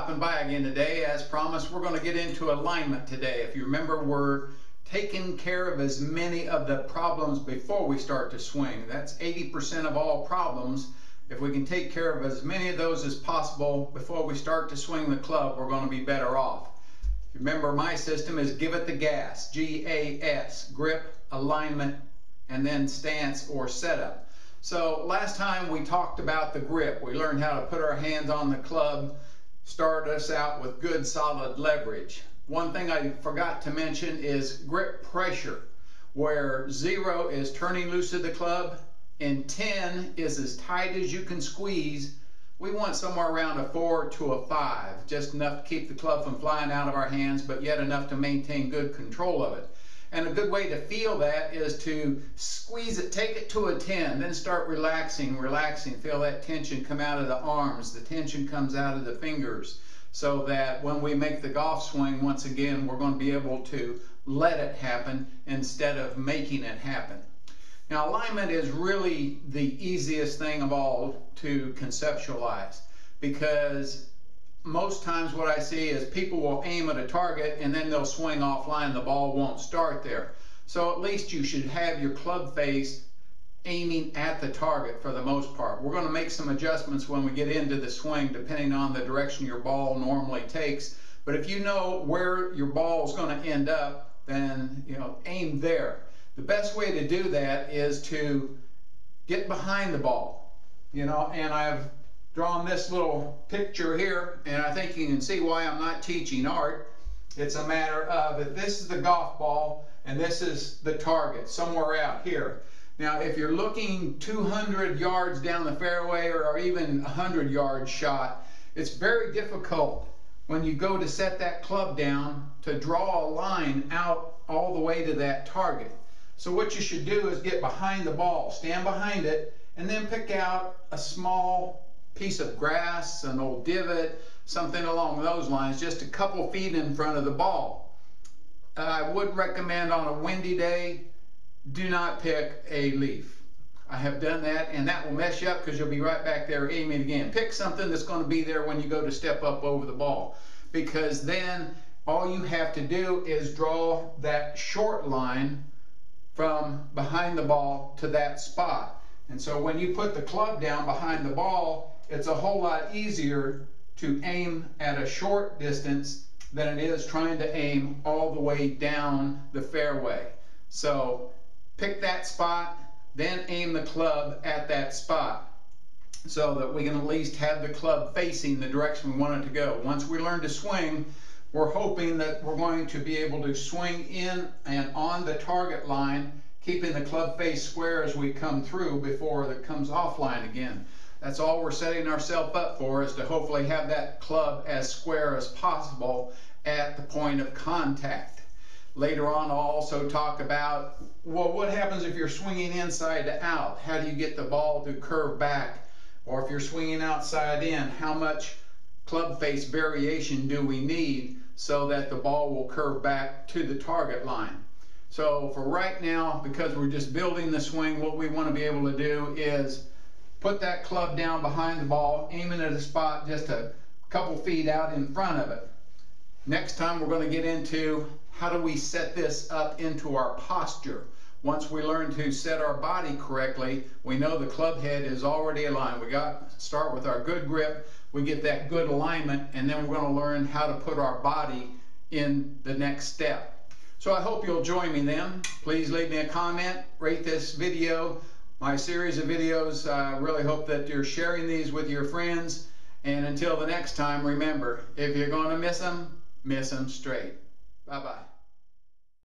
stopping by again today. As promised, we're going to get into alignment today. If you remember, we're taking care of as many of the problems before we start to swing. That's 80% of all problems. If we can take care of as many of those as possible before we start to swing the club, we're going to be better off. Remember, my system is give it the gas, G-A-S, grip, alignment, and then stance or setup. So last time we talked about the grip. We learned how to put our hands on the club, start us out with good solid leverage. One thing I forgot to mention is grip pressure, where 0 is turning loose of the club and 10 is as tight as you can squeeze. We want somewhere around a 4 to a 5, just enough to keep the club from flying out of our hands, but yet enough to maintain good control of it. And a good way to feel that is to squeeze it, take it to a 10, then start relaxing, feel that tension come out of the arms, the tension comes out of the fingers, so that when we make the golf swing, once again, we're going to be able to let it happen instead of making it happen. Now, alignment is really the easiest thing of all to conceptualize, because most times what I see is people will aim at a target and then they'll swing offline, the ball won't start there. So at least you should have your club face aiming at the target for the most part. We're going to make some adjustments when we get into the swing depending on the direction your ball normally takes. But if you know where your ball is going to end up, then aim there. The best way to do that is to get behind the ball, and I've drawn this little picture here, and I think you can see why I'm not teaching art. It's a matter of that this is the golf ball and this is the target somewhere out here. Now, if you're looking 200 yards down the fairway or even 100-yard shot, it's very difficult when you go to set that club down to draw a line out all the way to that target. So what you should do is get behind the ball, stand behind it, and then pick out a small piece of grass, an old divot, something along those lines, just a couple feet in front of the ball. I would recommend on a windy day, do not pick a leaf. I have done that, and that will mess you up because you'll be right back there aiming again. Pick something that's going to be there when you go to step up over the ball, because then all you have to do is draw that short line from behind the ball to that spot. And so when you put the club down behind the ball, it's a whole lot easier to aim at a short distance than it is trying to aim all the way down the fairway. So pick that spot, then aim the club at that spot so that we can at least have the club facing the direction we want it to go. Once we learn to swing, we're hoping that we're going to be able to swing in and on the target line, keeping the club face square as we come through before it comes offline again. That's all we're setting ourselves up for, is to hopefully have that club as square as possible at the point of contact. Later on, I'll also talk about, well, what happens if you're swinging inside to out? How do you get the ball to curve back? Or if you're swinging outside in, how much club face variation do we need so that the ball will curve back to the target line? So for right now, because we're just building the swing, what we want to be able to do is put that club down behind the ball, aiming at a spot just a couple feet out in front of it. Next time we're going to get into how do we set this up into our posture. Once we learn to set our body correctly, we know the club head is already aligned. We got to start with our good grip, we get that good alignment, and then we're going to learn how to put our body in the next step. So I hope you'll join me then. Please leave me a comment, rate this video, my series of videos. I really hope that you're sharing these with your friends. And until the next time, remember, if you're going to miss them straight. Bye-bye.